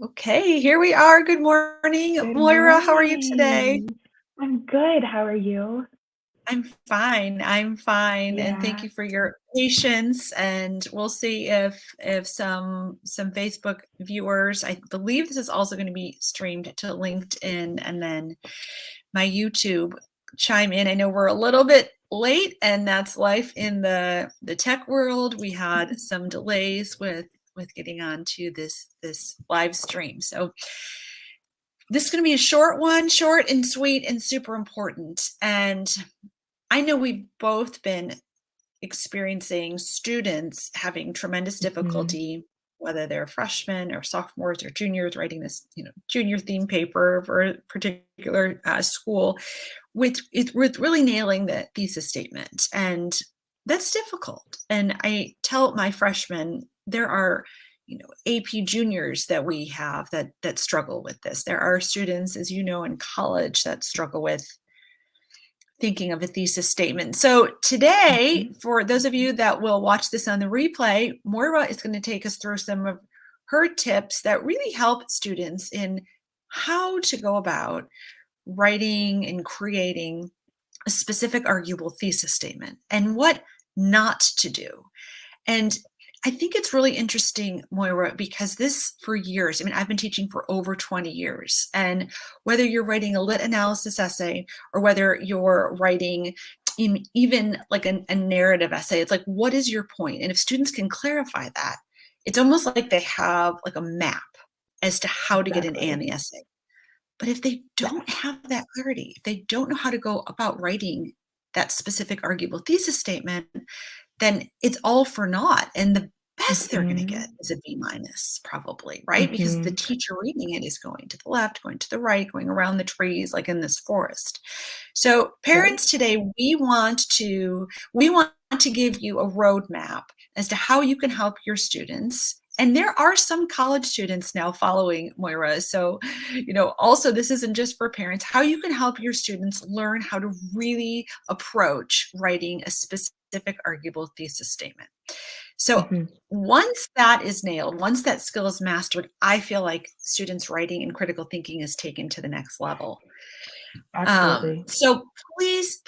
Okay, here we are. Good morning. Good Moira, how are you today? morning. I'm good. How are you? I'm fine. I'm fine. And thank Yeah. you for your patience. And we'll see if some Facebook viewers, I believe this is also going to be streamed to LinkedIn and then my YouTube chime in. I know we're a little bit late and that's life in the tech world. We had some delays with getting onto this live stream. So this is going to be a short one, short and sweet and super important. And I know we've both been experiencing students having tremendous Mhm. difficulty, whether they're freshmen or sophomores or juniors, writing this, junior theme paper for a particular school, with really nailing the thesis statement, and that's difficult. And I tell my freshmen there are AP juniors that we have that struggle with this. There are students, as you know, in college that struggle with thinking of a thesis statement. So today, Mhm. for those of you that will watch this on the replay, Moira is going to take us through some of her tips that really help students in how to go about writing and creating a specific arguable thesis statement and what not to do. And I think it's really interesting, Moira, because this for years, I mean, I've been teaching for over 20 years. And whether you're writing a lit analysis essay or whether you're writing even like a narrative essay, it's like, what is your point? And if students can clarify that, it's almost like they have like a map as to how to get an A in Exactly. the essay. But if they Yes. don't have that clarity, if they don't know how to go about writing that specific arguable thesis statement, then it's all for naught. And the best they're going to get Mhm. is a B minus, probably, right? Because the Mhm. teacher reading it is going to the left, going to the right, going around the trees, like in this forest. So, Right. parents, today we want to give you a roadmap as to how you can help your students. And there are some college students now following Moira. So, also this isn't just for parents, how you can help your students learn how to really approach writing a specific arguable thesis statement. So Mhm. once that is nailed, once that skill is mastered, I feel like students writing and critical thinking is taken to the next level. Absolutely. So please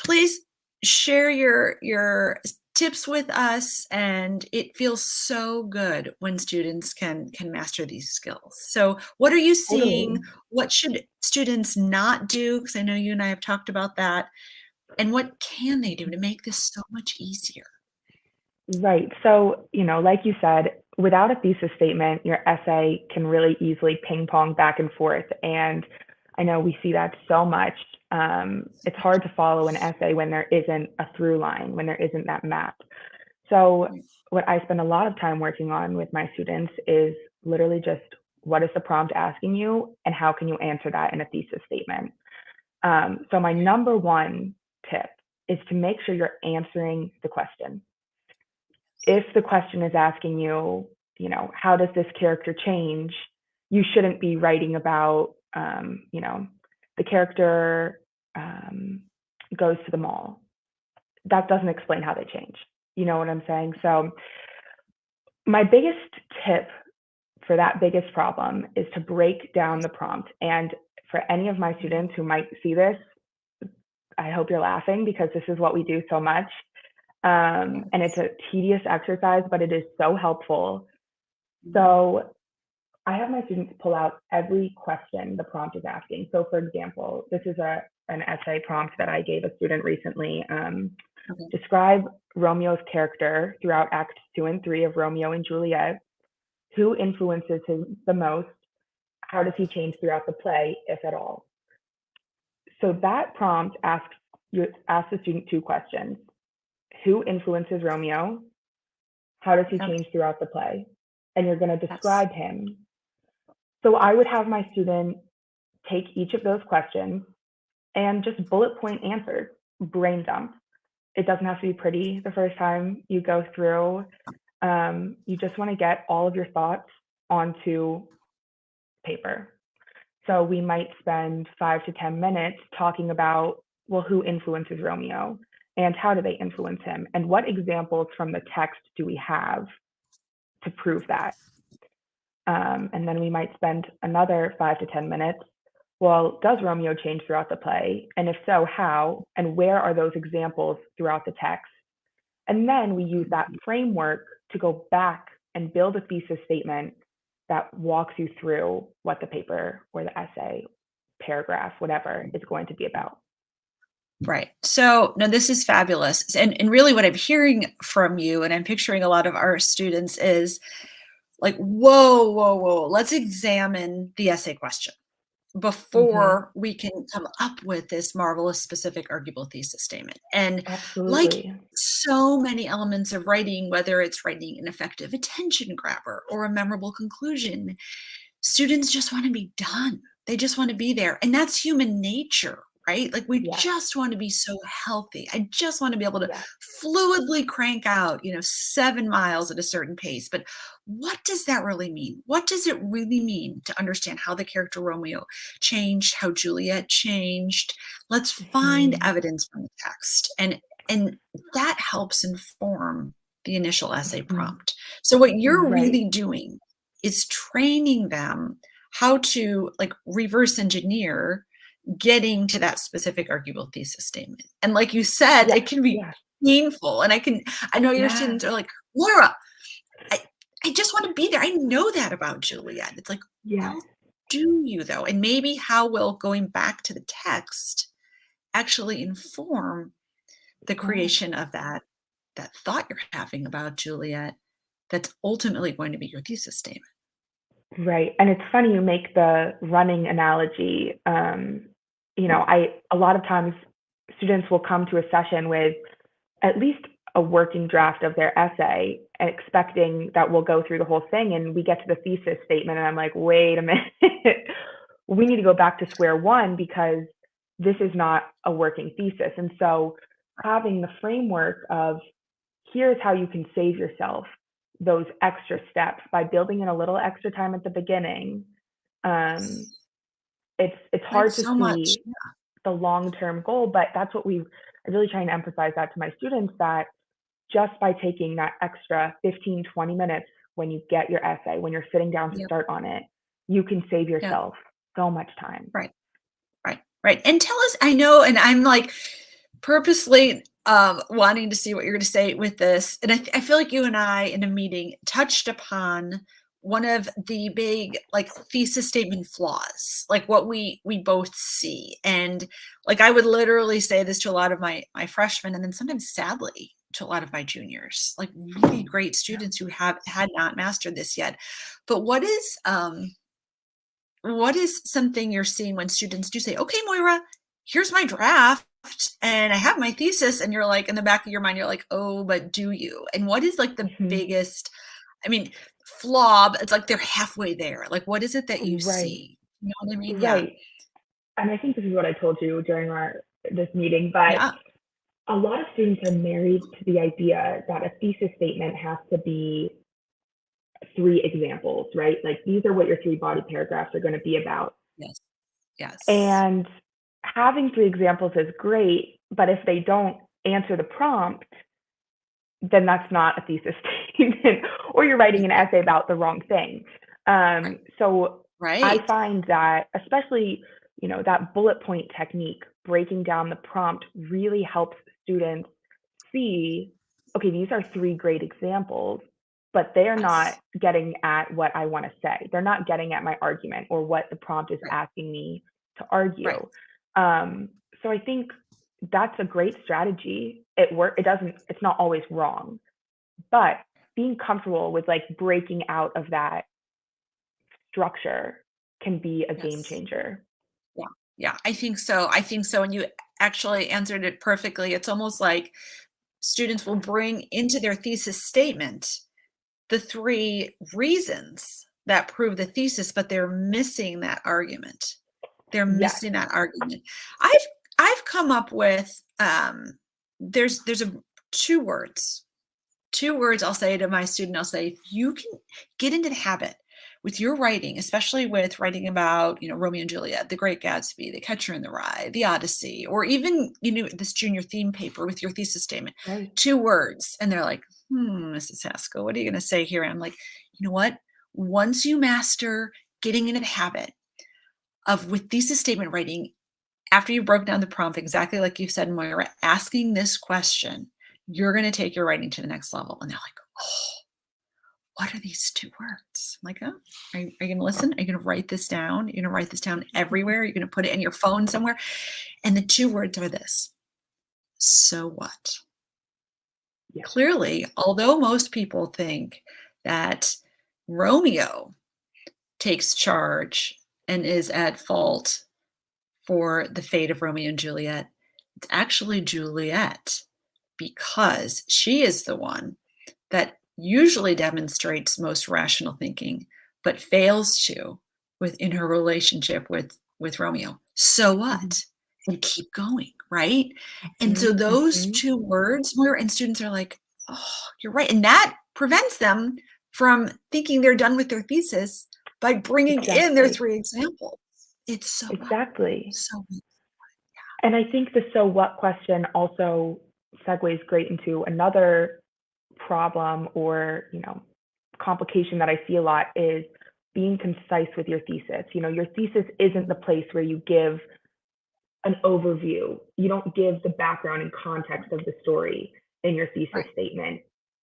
share your tips with us, and it feels so good when students can master these skills. So what are you seeing? Totally. What should students not do? Because I know you and I have talked about that. And what can they do to make this so much easier? Right. So, like you said, without a thesis statement, your essay can really easily ping pong back and forth. And I know we see that so much. It's hard to follow an essay when there isn't a through line, when there isn't that map. So, what I spend a lot of time working on with my students is literally just what is the prompt asking you and how can you answer that in a thesis statement. So, my number one tip is to make sure you're answering the question. If the question is asking you, how does this character change? You shouldn't be writing about, the character um, goes to the mall. That doesn't explain how they change. You know what I'm saying? So, my biggest tip for that biggest problem is to break down the prompt. And for any of my students who might see this, I hope you're laughing because this is what we do so much. And it's a tedious exercise, but it is so helpful. So I have my students pull out every question the prompt is asking. So, for example, this is an essay prompt that I gave a student recently. Okay. Describe Romeo's character throughout Acts 2 and 3 of Romeo and Juliet. Who influences him the most? How does he change throughout the play, if at all? So that prompt asks the student two questions: Who influences Romeo? How does he Okay. change throughout the play? And you're going to Yes. describe him. So I would have my student take each of those questions and just bullet point answers, brain dump. It doesn't have to be pretty the first time you go through. You just want to get all of your thoughts onto paper. So we might spend 5 to 10 minutes talking about, well, who influences Romeo and how do they influence him? And what examples from the text do we have to prove that? And then we might spend another 5 to 10 minutes. Well, does Romeo change throughout the play? And if so, how? And where are those examples throughout the text? And then we use that Mhm. framework to go back and build a thesis statement that walks you through what the paper or the essay, paragraph, whatever is going to be about. Right. So, no, this is fabulous. And really what I'm hearing from you, and I'm picturing a lot of our students is like, whoa, whoa, whoa, let's examine the essay question Hmm. before we can come up with this marvelous specific arguable thesis statement. And like Absolutely. so many elements of writing, whether it's writing an effective attention grabber or a memorable conclusion, students just want to be done. They just want to be there. And that's human nature, right? Like we Yes. just want to be so healthy. I just want to be able to Yes. fluidly crank out, 7 miles at a certain pace. But what does that really mean? What does it really mean to understand how the character Romeo changed, how Juliet changed? Let's find Hmm. evidence from the text. And that helps inform the initial essay Hmm. prompt. So what you're Right. really doing is training them how to like reverse engineer getting to that specific arguable thesis statement. And like you said, Yes. it can be Yes. painful. And I know your Yes. students are like, Laura, I, I just want to be there. I know that about Juliet. It's like, Yes. well, do you though? And maybe how will going back to the text actually inform the Yes. creation of that thought you're having about Juliet that's ultimately going to be your thesis statement. Right. And it's funny you make the running analogy. A lot of times students will come to a session with at least a working draft of their essay, expecting that we'll go through the whole thing. And we get to the thesis statement, and I'm like, wait a minute. We need to go back to square one because this is not a working thesis. And so having the framework of here's how you can save yourself those extra steps by building in a little extra time at the beginning. Um, it's Right, hard to so much. see the long term goal, but that's what we are really trying to emphasize that to my students, that just by taking that extra 15-20 minutes when you get your essay, when you're sitting down to Yep, start on it, you can save yep, yourself so much time. right, right, right. And tell us, I know, and I'm like purposely wanting to see what you're going to say with this. And I feel like you and I in a meeting touched upon one of the big like thesis statement flaws, like what we both see. And like I would literally say this to a lot of my freshmen, and then sometimes sadly to a lot of my juniors, like really great Yeah. students who have had not mastered this yet. But what is something you're seeing when students do say, okay, Moira, here's my draft and I have my thesis, and you're like, in the back of your mind, you're like, oh, but do you? And what is like the Mhm. biggest, I mean, flaw, but it's like they're halfway there. Like, what is it that you Right. see? You know what I mean? Yeah. Right. And I think this is what I told you during our this meeting, but Yeah. a lot of students are married to the idea that a thesis statement has to be three examples, right? Like these are what your three body paragraphs are going to be about. Yes. Yes. And having three examples is great, but if they don't answer the prompt, then that's not a thesis statement, or you're writing an Right. essay about the wrong thing. Right. So I Right. find that, especially, that bullet point technique, breaking down the prompt really helps students see, okay, these are three great examples, but they're not Yes. getting at what I want to say. They're not getting at my argument or what the prompt is Right. asking me to Right. argue. So I think that's a great strategy. It doesn't, it's not always wrong, but being comfortable with like breaking out of that structure can be a game Yes. changer. Yeah. Yeah. I think so. I think so. And you actually answered it perfectly. It's almost like students will bring into their thesis statement the three reasons that prove the thesis, but they're missing that argument. They're Yes. missing that argument. I've come up with there's a two words two words I'll say to my student. I'll say, if you can get into the habit with your writing, especially with writing about, Romeo and Juliet, The Great Gatsby, The Catcher in the Rye, The Odyssey, or even, this junior theme paper with your thesis statement, Right. two words. And they're like, Mrs. Haskell, what are you going to say here? And I'm like, you know what? once you master getting into the habit of with thesis statement writing, after you broke down the prompt, exactly like you said, Moira, asking this question, you're going to take your writing to the next level. And they're like, oh, what are these 2 words? I'm like, oh, are you going to listen? Are you going to write this down? You're going to write this down everywhere. You're going to put it in your phone somewhere. And the 2 words are this: so what? Yeah. Clearly, although most people think that Romeo takes charge and is at fault for the fate of Romeo and Juliet, it's actually Juliet, because she is the one that usually demonstrates most rational thinking, but fails to within her relationship with Romeo. So Mhm. what? And keep going, right? And so Mhm. those Mhm. 2 words where and students are like, oh, you're right. And that prevents them from thinking they're done with their thesis by bringing in their Exactly. 3 examples. It's so what? Exactly. So what? And I think the so what question also segues great into another problem or, complication that I see a lot is being concise with your thesis. Your thesis isn't the place where you give an overview. You don't give the background and context of the story in your thesis Right, statement.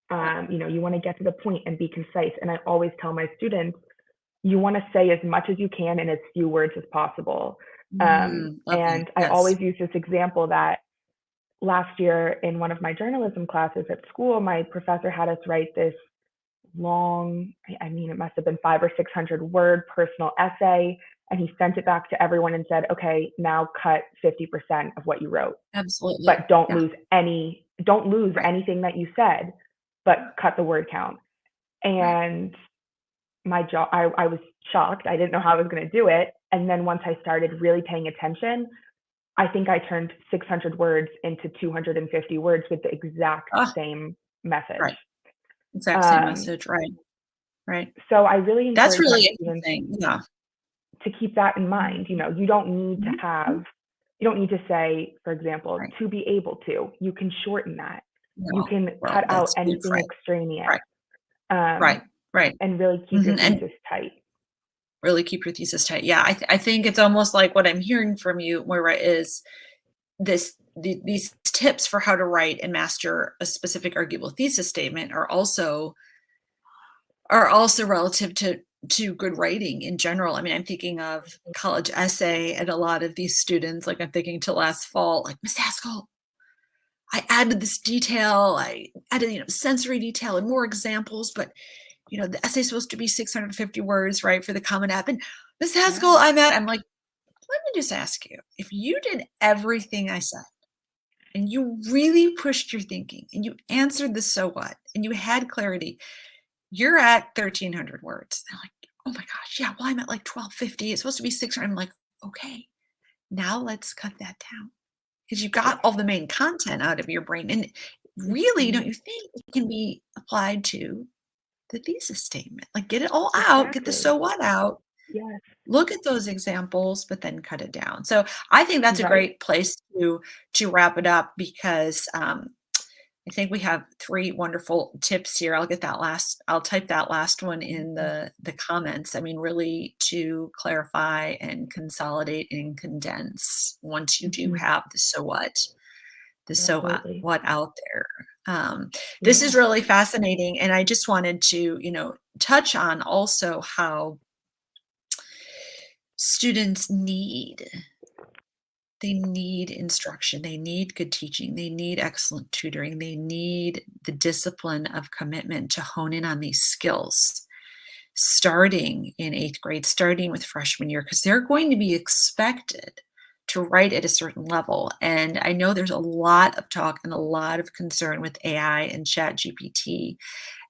right. You want to get to the point and be concise. And I always tell my students, you want to say as much as you can in as few words as possible. Lovely. And I always Yes. use this example that last year in one of my journalism classes at school, my professor had us write this long, I mean, it must have been 500 or 600 word personal essay. And he sent it back to everyone and said, okay, now cut 50% of what you wrote, Absolutely. but don't Yeah. lose Right. anything that you said, but cut the word count. Right. And I was shocked. I didn't know how I was going to do it. And then once I started really paying attention, I think I turned 600 words into 250 words with the exact Ah, same message. right. Exact same Um, message. Right. Right. so I really That's encourage my really students interesting. Yeah. to keep that in mind. Mhm. You don't need to Mhm. Mhm. have, you don't need to say, for example, Right. to be able to. You can shorten that. You Well, can cut well, out that's good. anything Right. extraneous, Right. um, Right. Right. and really keep your Mhm, and thesis tight. really keep your thesis tight. Yeah, I think it's almost like what I'm hearing from you, Moira, is these tips for how to write and master a specific arguable thesis statement are also relative to good writing in general. I mean, I'm thinking of college essay and a lot of these students, like I'm thinking to last fall, like, Miss Haskell, I added this detail, I added, sensory detail and more examples, but the essay's supposed to be 650 words, right, for the Common App. And Miss Haskell, Yeah, I'm like, let me just ask you, if you did everything I said and you really pushed your thinking and you answered the so what and you had clarity, you're at 1,300 words. They're like, oh my gosh, yeah, well, I'm at like 1,250. It's supposed to be 600. I'm like, okay, now let's cut that down because you got yes. all the main content out of your brain. And really, don't Mhm. you think it can be applied to the thesis statement? Like, get it all out, get the so Exactly. what out, Yes. look at those examples, but then cut it down. So I think that's a Right. great place to wrap it up because I think we have 3 wonderful tips here. I'll type that last one in Mhm. the comments. I mean, really to clarify and consolidate and condense once you do Mhm. have the so Absolutely. what out there. This is Yeah. really fascinating, and I just wanted to, touch on also how students need instruction. They need good teaching. They need excellent tutoring. They need the discipline of commitment to hone in on these skills starting in 8th grade, starting with freshman year, because they're going to be expected to write at a certain level. And I know there's a lot of talk and a lot of concern with AI and Chat GPT.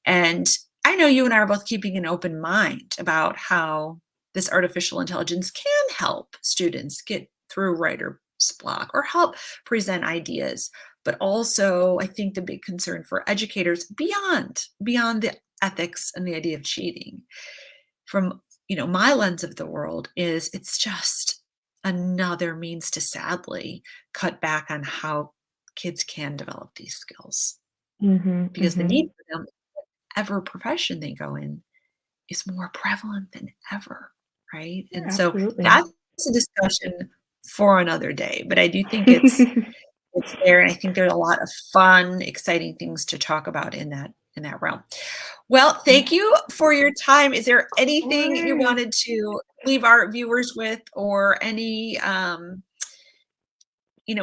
And I know you and I are both keeping an open mind about how this artificial intelligence can help students get through writer's block or help present ideas. But also, I think the big concern for educators beyond the ethics and the idea of cheating from my lens of the world is it's just another means to sadly cut back on how kids can develop these skills Mhm. because the Mhm. need for them ever profession they go in is more prevalent than ever, right? Yeah, And so absolutely. that's a discussion for another day, but I do think it's there, and I think there are a lot of fun, exciting things to talk about in that realm. Well, thank Yeah, you for your time. Is there of anything you course. wanted to leave our viewers with, or any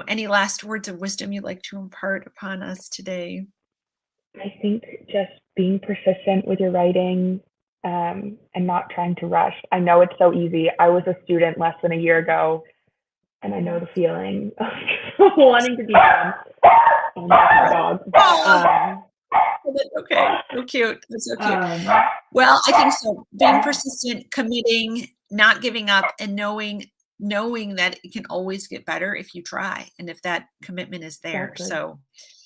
any last words of wisdom you'd like to impart upon us today? I think just being persistent with your writing, and not trying to rush. I know it's so easy. I was a student less than a year ago, and I know the feeling of wanting to be done. Oh my Right. dog. Oh, that's okay. So cute. That's so cute. Um, Well, I think so. Being yeah, persistent, committing, not giving up, and knowing that it can always get better if you try and if that commitment is there. exactly. So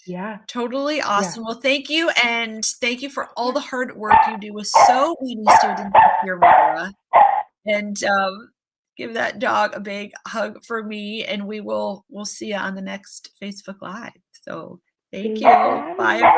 Yeah, totally yeah, awesome. Well, thank you, and thank you for of all the course. hard work you do with so many students here, Moira. And give that dog a big hug for me, and we'll see you on the next Facebook Live. So thank Thanks for you. having me. Bye.